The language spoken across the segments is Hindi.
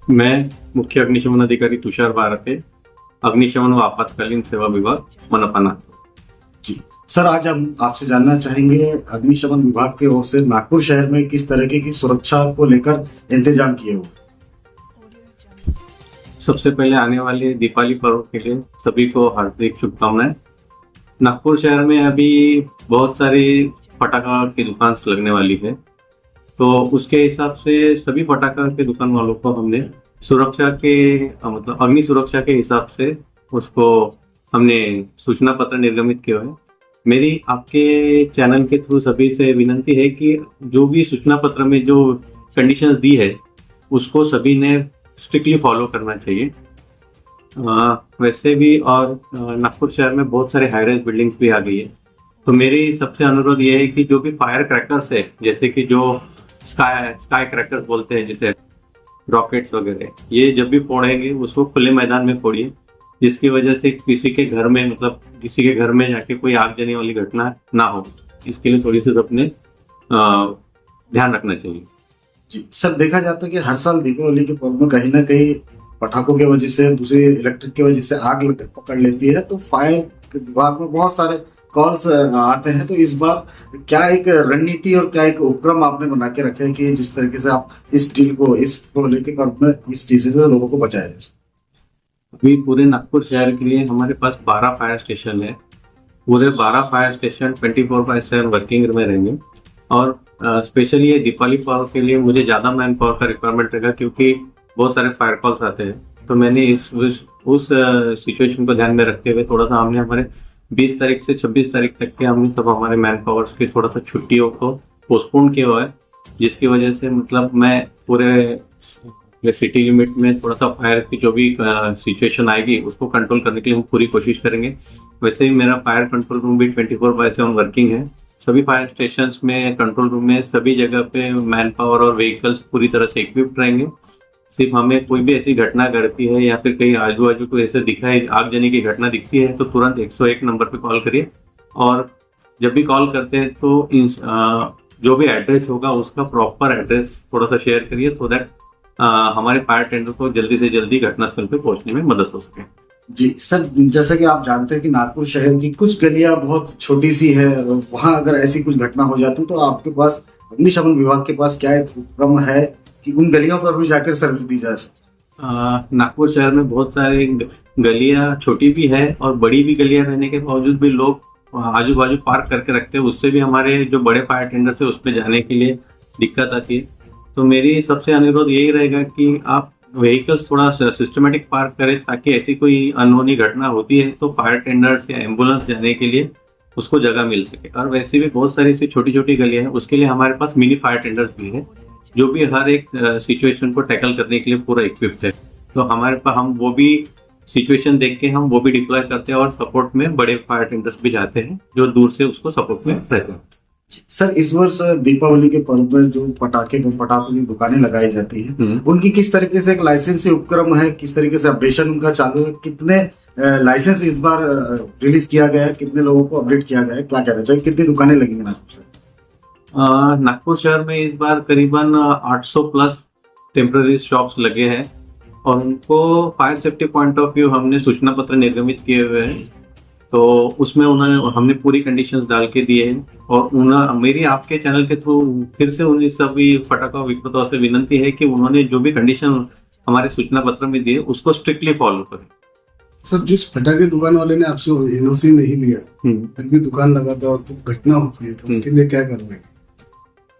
मैं मुख्य अग्निशमन अधिकारी तुषार भारते, अग्निशमन व आपातकालीन सेवा विभाग, मनपा नागपुर। जी सर, आज हम आपसे जानना चाहेंगे अग्निशमन विभाग की ओर से नागपुर शहर में किस तरीके की सुरक्षा को लेकर इंतजाम किए हुए। सबसे पहले आने वाले दीपावली पर्व के लिए सभी को हार्दिक शुभकामनाएं। नागपुर शहर में अभी बहुत सारी पटाखा की दुकान लगने वाली है, तो उसके हिसाब से सभी पटाखा के दुकान वालों को हमने सुरक्षा के मतलब अग्नि सुरक्षा के हिसाब से उसको हमने सूचना पत्र निर्गमित किया है। मेरी आपके चैनल के थ्रू सभी से विनती है कि जो भी सूचना पत्र में जो कंडीशंस दी है उसको सभी ने स्ट्रिक्टली फॉलो करना चाहिए। वैसे भी और नागपुर शहर में बहुत सारे हाई राइज बिल्डिंग्स भी आ गई है, तो मेरी सबसे अनुरोध ये है कि जो भी फायर क्रैकर्स है, जैसे कि जो स्काई क्रैकर्स बोलते हैं, जैसे रॉकेट्स वगैरह, ये जब भी फोड़ेंगे उसको खुले मैदान में फोड़िए, जिसकी वजह से किसी के घर में मतलब किसी के घर में जाके कोई आग जलने वाली घटना ना हो। इसके लिए थोड़ी सी सबने ध्यान रखना चाहिए। जी सर, देखा जाता है कि हर साल दीपावली के पर्व में कहीं ना कहीं पटाखों की वजह से, दूसरी इलेक्ट्रिक की वजह से आग पकड़ लेती है, तो फायर विभाग में बहुत सारे कॉल्स आते हैं। तो इस बार क्या एक रणनीति और क्या एक उपक्रम आपने बना के रखे है कि जिस तरीके से आप इस डील को, इसको लेके पर्व में इस चीज से लोगों को बचाया जाए। अभी पूरे नागपुर शहर के लिए हमारे पास 12 फायर स्टेशन है। पूरे 12 फायर स्टेशन 24/7 वर्किंग में रहेंगे, और स्पेशली ये दीपावली पर्व के लिए मुझे ज़्यादा मैन पावर का रिक्वायरमेंट रहेगा, क्योंकि बहुत सारे फायर कॉल्स आते हैं। तो मैंने उस सिचुएशन को ध्यान में रखते हुए थोड़ा सा हमने हमारे 20 तारीख से 26 तारीख तक के हमने सब हमारे मैन पावर्स की थोड़ा सा छुट्टियों को पोस्टपोन किया हुआ है, जिसकी वजह से मतलब मैं पूरे सिटी लिमिट में थोड़ा सा फायर की जो भी सिचुएशन आएगी उसको कंट्रोल करने के लिए हम पूरी कोशिश करेंगे। वैसे ही मेरा फायर कंट्रोल रूम भी 24/7 वर्किंग है। सभी फायर स्टेशंस में, कंट्रोल रूम में, सभी जगह पे मैन पावर और व्हीकल्स पूरी तरह से इक्विप्ड रहेंगे। सिर्फ हमें कोई भी ऐसी घटना घटती है या फिर कहीं आजू बाजू को ऐसे दिखाई आगजनी की घटना दिखती है तो तुरंत 101 नंबर पे कॉल करिए, और जब भी कॉल करते हैं तो जो भी एड्रेस होगा उसका प्रॉपर एड्रेस थोड़ा सा शेयर करिए, सो दैट हमारे फायर टेंडर को जल्दी से जल्दी घटनास्थल पे पहुंचने में मदद हो सके। जी सर, जैसा कि आप जानते हैं कि नागपुर शहर की कुछ गलियां बहुत छोटी सी है, वहां अगर ऐसी कुछ घटना हो जाती तो आपके पास, अग्निशमन विभाग के पास क्या एक उपक्रम है कि उन गलियों पर भी जाकर सर्विस दी जा सके। नागपुर शहर में बहुत सारे गलियां छोटी भी है और बड़ी भी गलियां रहने के बावजूद भी लोग आजू बाजू पार्क करके रखते हैं, उससे भी हमारे जो बड़े फायर टेंडर्स है उसमें जाने के लिए दिक्कत आती है। तो मेरी सबसे अनुरोध यही रहेगा कि आप व्हीकल्स थोड़ा सिस्टमेटिक पार्क करें, ताकि ऐसी कोई अनहोनी घटना होती है तो फायर टेंडर्स या एम्बुलेंस जाने के लिए उसको जगह मिल सके। और वैसे भी बहुत सारी ऐसी छोटी छोटी गलियां हैं, उसके लिए हमारे पास मिनी फायर टेंडर्स भी है, जो भी हर एक सिचुएशन को टैकल करने के लिए पूरा इक्विप्ड है। तो हमारे पास हम वो भी सिचुएशन देख के हम वो भी डिप्लॉय करते हैं, और सपोर्ट में बड़े फायर टेंडर्स भी जाते हैं जो दूर से उसको सपोर्ट में रहते हैं। सर, इस वर्ष दीपावली के पर्व में जो पटाखों की दुकानें लगाई जाती है, उनकी किस तरीके से एक लाइसेंसी उपक्रम है, किस तरीके से अपडेशन उनका चालू है, कितने लाइसेंस इस बार रिलीज किया गया है, कितने लोगों को अपडेट किया गया है, क्या कहना चाहिए, कितनी दुकानें लगेंगी नागपुर शहर में इस बार करीबन 800 प्लस टेम्पररी शॉप्स लगे हैं, और उनको fire safety point of view हमने सूचना पत्र निर्गमित किए हुए हैं। तो उसमें हमने पूरी कंडीशंस डाल के दिए हैं, और मेरी आपके चैनल के थ्रू फिर से उन सभी पटाखा विक्रेताओं से विनती है कि उन्होंने जो भी कंडीशन हमारे सूचना पत्र में दिए उसको स्ट्रिक्टली फॉलो करें। सर, जिस पटाखे दुकान वाले ने आपसे एनओसी नहीं लिया, फिर भी दुकान लगाता है और कुछ घटना होती है, तो उसके लिए क्या करना है?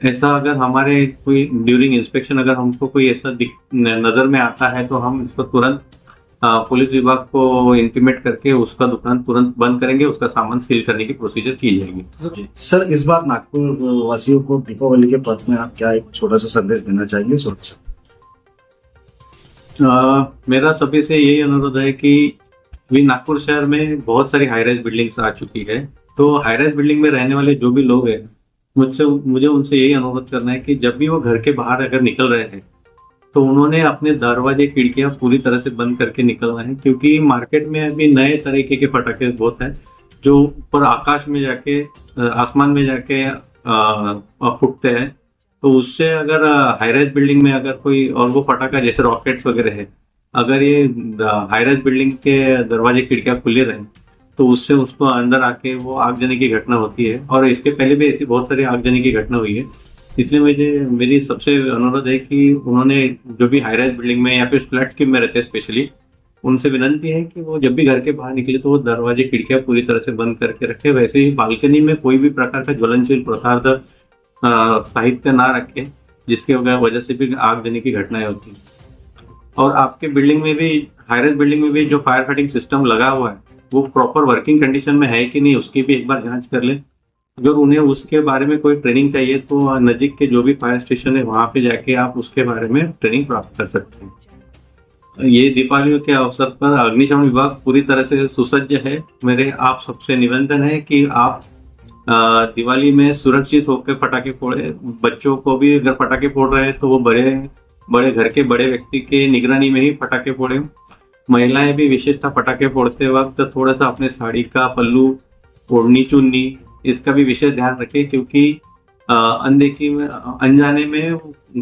ऐसा अगर हमारे कोई ड्यूरिंग इंस्पेक्शन अगर हमको कोई ऐसा नजर में आता है तो हम इसको तुरंत पुलिस विभाग को इंटीमेट करके उसका दुकान तुरंत बंद करेंगे, उसका सामान सील करने की प्रोसीजर की जाएगी। सर, इस बार नागपुर वासियों को दीपावली के पर्व में आप क्या एक छोटा सा संदेश देना चाहेंगे सुरक्षा? मेरा सभी से यही अनुरोध है कि अभी नागपुर शहर में बहुत सारी हाई राइज बिल्डिंग्स आ चुकी है, तो हाई राइज बिल्डिंग में रहने वाले जो भी लोग हैं, मुझे उनसे यही अनुरोध करना है कि जब भी वो घर के बाहर अगर निकल रहे हैं तो उन्होंने अपने दरवाजे खिड़कियां पूरी तरह से बंद करके निकलना है, क्योंकि मार्केट में अभी नए तरीके के पटाखे बहुत हैं जो ऊपर आकाश में जाके, आसमान में जाके फूटते हैं। तो उससे अगर हाई राइज बिल्डिंग में अगर कोई और वो पटाखा जैसे रॉकेट्स वगैरह है, अगर ये हाई राइज बिल्डिंग के दरवाजे खिड़कियां खुले रहे तो उससे उसको अंदर आके वो आगजनी की घटना होती है। और इसके पहले भी ऐसी बहुत सारी आगजनी की घटना हुई है। इसलिए मेरी सबसे अनुरोध है कि उन्होंने जो भी हाई राइज बिल्डिंग में या फिर फ्लैट स्कीम में रहते हैं स्पेशली, उनसे विनंती है कि वो जब भी घर के बाहर निकले तो वो दरवाजे खिड़कियां पूरी तरह से बंद करके रखे। वैसे ही बालकनी में कोई भी प्रकार का ज्वलनशील पदार्थ साहित्य ना रखे, जिसके वजह से भी आगजनी की घटनाएं होती हैं। और आपके बिल्डिंग में भी, हाई राइज बिल्डिंग में भी जो फायर फाइटिंग सिस्टम लगा हुआ है वो प्रॉपर वर्किंग कंडीशन में है कि नहीं, उसकी भी एक बार जांच कर ले। अगर उन्हें उसके बारे में कोई ट्रेनिंग चाहिए तो नजीक के जो भी फायर स्टेशन है वहां पे जाके आप उसके बारे में ट्रेनिंग प्राप्त कर सकते हैं। ये दीपावली के अवसर पर अग्निशमन विभाग पूरी तरह से सुसज्ज है। मेरे आप सबसे निवेदन है कि आप दिवाली में सुरक्षित होकर पटाखे फोड़े। बच्चों को भी अगर पटाखे फोड़ रहे हैं तो वो बड़े घर के बड़े व्यक्ति के निगरानी में ही पटाखे फोड़े। महिलाएं भी विशेषतः पटाखे फोड़ते वक्त थोड़ा सा अपने साड़ी का पल्लू, ओढ़नी, चुन्नी, इसका भी विशेष ध्यान रखें, क्योंकि अनदेखी में, अनजाने में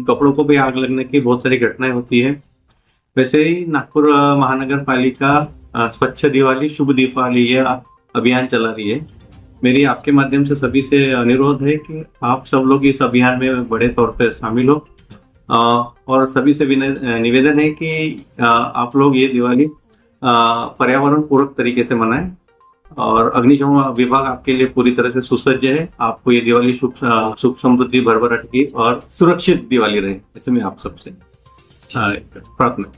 कपड़ों को भी आग लगने की बहुत सारी घटनाएं होती है। वैसे ही नागपुर महानगर पालिका स्वच्छ दिवाली शुभ दीपावली ये अभियान चला रही है। मेरी आपके माध्यम से सभी से अनुरोध है कि आप सब लोग इस अभियान में बड़े तौर पर शामिल हो। और सभी से निवेदन है कि आप लोग ये दिवाली पर्यावरण पूरक तरीके से मनाएं। और अग्निशमन विभाग आपके लिए पूरी तरह से सुसज्ज है। आपको ये दिवाली सुख समृद्धि, भरभराट की और सुरक्षित दिवाली रहे, ऐसे में आप सबसे प्रार्थना।